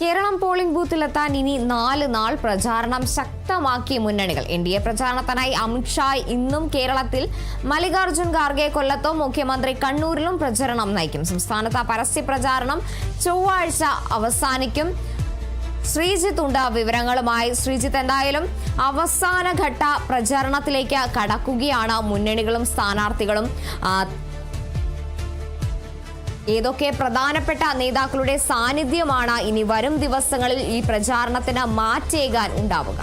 Keralam polling ബൂത്തിലെത്താൻ ഇനി 4 നാൾ പ്രചാരണം ശക്തമാക്കിയ മുന്നണികൾ. എൻഡിഎ പ്രചാരണത്തിനായി അമിത്ഷാ ഇന്നും കേരളത്തിൽ, മല്ലികാർജുൻ ഖാർഗെ കൊല്ലത്തും, മുഖ്യമന്ത്രി കണ്ണൂരിലും പ്രചരണം നയിക്കും. സംസ്ഥാനത്ത് പരസ്യ പ്രചാരണം ചൊവ്വാഴ്ച അവസാനിക്കും. ശ്രീജിത്ത് ഉണ്ട് വിവരങ്ങളുമായി. ശ്രീജിത്ത്, എന്തായാലും അവസാനഘട്ട പ്രചാരണത്തിലേക്ക് കടക്കുകയാണ് മുന്നണികളും സ്ഥാനാർത്ഥികളും. ഏതൊക്കെ പ്രധാനപ്പെട്ട നേതാക്കളുടെ സാന്നിധ്യമാണ് ഇനി വരും ദിവസങ്ങളിൽ ഈ പ്രചാരണത്തിന് മാറ്റേകാൻ ഉണ്ടാവുക?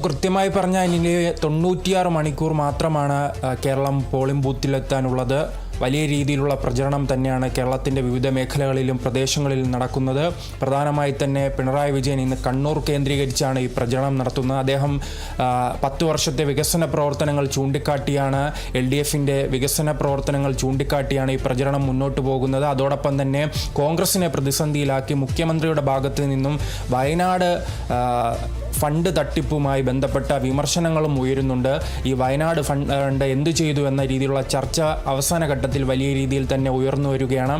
കൃത്യമായി പറഞ്ഞാൽ ഇനി 96 മണിക്കൂർ മാത്രമാണ് കേരളം പോളിംഗ് ബൂത്തിലെത്താനുള്ളത്. വലിയ രീതിയിലുള്ള പ്രചരണം തന്നെയാണ് കേരളത്തിൻ്റെ വിവിധ മേഖലകളിലും പ്രദേശങ്ങളിലും നടക്കുന്നത്. പ്രധാനമായി തന്നെ പിണറായി വിജയൻ ഇന്ന് കണ്ണൂർ കേന്ദ്രീകരിച്ചാണ് ഈ പ്രചരണം നടത്തുന്നത്. അദ്ദേഹം 10 വർഷത്തെ വികസന പ്രവർത്തനങ്ങൾ ചൂണ്ടിക്കാട്ടിയാണ്, LDFിൻ്റെ വികസന പ്രവർത്തനങ്ങൾ ചൂണ്ടിക്കാട്ടിയാണ് ഈ പ്രചരണം മുന്നോട്ട് പോകുന്നത്. അതോടൊപ്പം തന്നെ കോൺഗ്രസിനെ പ്രതിസന്ധിയിലാക്കി മുഖ്യമന്ത്രിയുടെ ഭാഗത്ത് നിന്നും വയനാട് ഫണ്ട് തട്ടിപ്പുമായി ബന്ധപ്പെട്ട വിമർശനങ്ങളും ഉയരുന്നുണ്ട്. ഈ വയനാട് ഫണ്ട് എന്തു ചെയ്തു എന്ന രീതിയിലുള്ള ചർച്ച അവസാന ഘട്ടത്തിൽ വലിയ രീതിയിൽ തന്നെ ഉയർന്നു വരികയാണ്.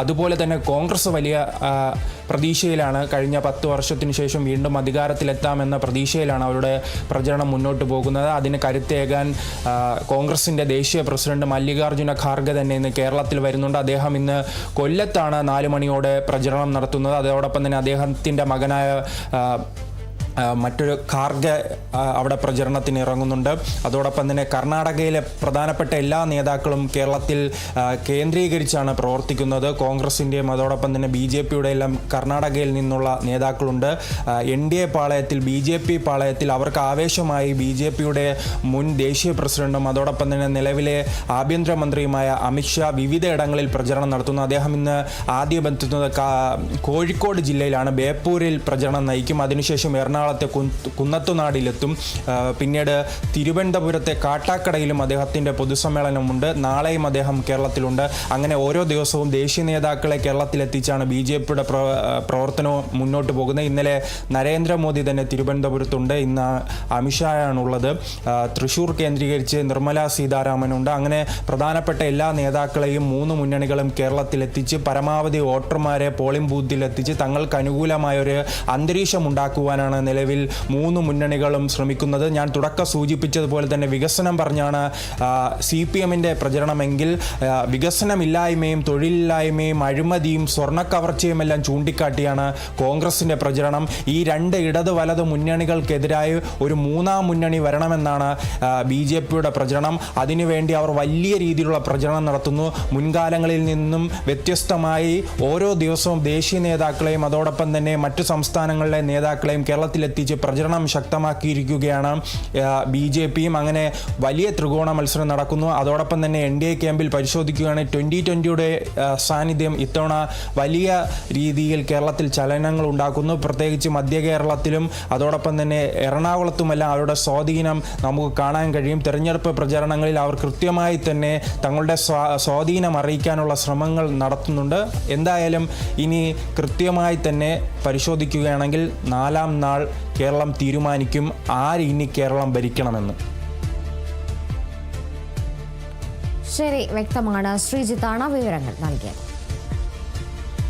അതുപോലെ തന്നെ കോൺഗ്രസ് വലിയ പ്രതീക്ഷയിലാണ്. കഴിഞ്ഞ 10 വർഷത്തിന് ശേഷം വീണ്ടും അധികാരത്തിലെത്താമെന്ന പ്രതീക്ഷയിലാണ് അവരുടെ പ്രചരണം മുന്നോട്ട് പോകുന്നത്. അതിന് കരുത്തേകാൻ കോൺഗ്രസിൻ്റെ ദേശീയ പ്രസിഡന്റ് മല്ലികാർജുന ഖാർഗെ തന്നെ ഇന്ന് കേരളത്തിൽ വരുന്നുണ്ട്. അദ്ദേഹം ഇന്ന് കൊല്ലത്താണ് 4 മണിയോടെ പ്രചരണം നടത്തുന്നത്. അതോടൊപ്പം തന്നെ അദ്ദേഹത്തിൻ്റെ മകനായ മറ്റൊരു ഖാർഗെ അവിടെ പ്രചരണത്തിന് ഇറങ്ങുന്നുണ്ട്. അതോടൊപ്പം തന്നെ കർണാടകയിലെ പ്രധാനപ്പെട്ട എല്ലാ നേതാക്കളും കേരളത്തിൽ കേന്ദ്രീകരിച്ചാണ് പ്രവർത്തിക്കുന്നത്. കോൺഗ്രസിൻ്റെയും അതോടൊപ്പം തന്നെ BJPയുടെ എല്ലാം കർണാടകയിൽ നിന്നുള്ള നേതാക്കളുണ്ട്. NDA പാളയത്തിൽ, BJP പാളയത്തിൽ അവർക്ക് ആവേശമായി BJPയുടെ മുൻ ദേശീയ പ്രസിഡന്റും അതോടൊപ്പം തന്നെ നിലവിലെ ആഭ്യന്തരമന്ത്രിയുമായ അമിത്ഷാ വിവിധയിടങ്ങളിൽ പ്രചരണം നടത്തുന്നു. അദ്ദേഹം ഇന്ന് ആദ്യം എത്തുന്നത് കോഴിക്കോട് ജില്ലയിലാണ്. ബേപ്പൂരിൽ പ്രചരണം നയിക്കും. അതിനുശേഷം എറണാകുളത്തെ കുന്നത്തുനാടിലെത്തും. പിന്നീട് തിരുവനന്തപുരത്തെ കാട്ടാക്കടയിലും അദ്ദേഹത്തിൻ്റെ പൊതുസമ്മേളനമുണ്ട്. നാളെയും അദ്ദേഹം കേരളത്തിലുണ്ട്. അങ്ങനെ ഓരോ ദിവസവും ദേശീയ നേതാക്കളെ കേരളത്തിലെത്തിച്ചാണ് BJPയുടെ പ്രവർത്തനവും മുന്നോട്ട് പോകുന്നത്. ഇന്നലെ നരേന്ദ്രമോദി തന്നെ തിരുവനന്തപുരത്തുണ്ട്. ഇന്ന് അമിത്ഷായാണുള്ളത്. തൃശ്ശൂർ കേന്ദ്രീകരിച്ച് നിർമ്മല സീതാരാമനുണ്ട്. അങ്ങനെ പ്രധാനപ്പെട്ട എല്ലാ നേതാക്കളെയും 3 മുന്നണികളും കേരളത്തിലെത്തിച്ച് പരമാവധി വോട്ടർമാരെ പോളിംഗ് ബൂത്തിലെത്തിച്ച് തങ്ങൾക്ക് അനുകൂലമായൊരു അന്തരീക്ഷം ഉണ്ടാക്കുവാനാണ് നിലവിൽ 3 മുന്നണികളും ശ്രമിക്കുന്നത്. ഞാൻ തുടക്കം സൂചിപ്പിച്ചതുപോലെ തന്നെ വികസനം പറഞ്ഞാണ് CPMൻ്റെ പ്രചരണമെങ്കിൽ വികസനമില്ലായ്മയും തൊഴിലില്ലായ്മയും അഴിമതിയും സ്വർണ്ണക്കവർച്ചയും എല്ലാം ചൂണ്ടിക്കാട്ടിയാണ് കോൺഗ്രസിൻ്റെ പ്രചരണം. ഈ 2 ഇടത് വലത് മുന്നണികൾക്കെതിരായി ഒരു 3-ാം മുന്നണി വരണമെന്നാണ് BJPയുടെ പ്രചരണം. അതിനുവേണ്ടി അവർ വലിയ രീതിയിലുള്ള പ്രചരണം നടത്തുന്നു. മുൻകാലങ്ങളിൽ നിന്നും വ്യത്യസ്തമായി ഓരോ ദിവസവും ദേശീയ നേതാക്കളെയും അതോടൊപ്പം തന്നെ മറ്റു സംസ്ഥാനങ്ങളിലെ നേതാക്കളെയും കേരളത്തിലെത്തിച്ച് പ്രചരണം ശക്തമാക്കിയിരിക്കുകയാണ് BJPയും. അങ്ങനെ വലിയ ത്രികോണ മത്സരം നടക്കുന്നു. അതോടൊപ്പം തന്നെ NDA ക്യാമ്പിൽ പരിശോധിക്കുകയാണെങ്കിൽ 2020യുടെ സാന്നിധ്യം ഇത്തവണ വലിയ രീതിയിൽ കേരളത്തിൽ ചലനങ്ങൾ ഉണ്ടാക്കുന്നു. പ്രത്യേകിച്ച് മധ്യ കേരളത്തിലും അതോടൊപ്പം തന്നെ എറണാകുളത്തുമെല്ലാം അവരുടെ സ്വാധീനം നമുക്ക് കാണാൻ കഴിയും. തെരഞ്ഞെടുപ്പ് പ്രചരണങ്ങളിൽ അവർ കൃത്യമായി തന്നെ തങ്ങളുടെ സ്വാധീനം അറിയിക്കാനുള്ള ശ്രമങ്ങൾ നടത്തുന്നുണ്ട്. എന്തായാലും ഇനി കൃത്യമായി തന്നെ പരിശോധിക്കുകയാണെങ്കിൽ 4-ാം നാൾ കേരളം തീരുമാനിക്കും ആര് ഇനി കേരളം ഭരിക്കണമെന്ന്. ശരി, വ്യക്തമാണ്. ശ്രീജിത്താണ് വിവരങ്ങൾ നൽകിയത്.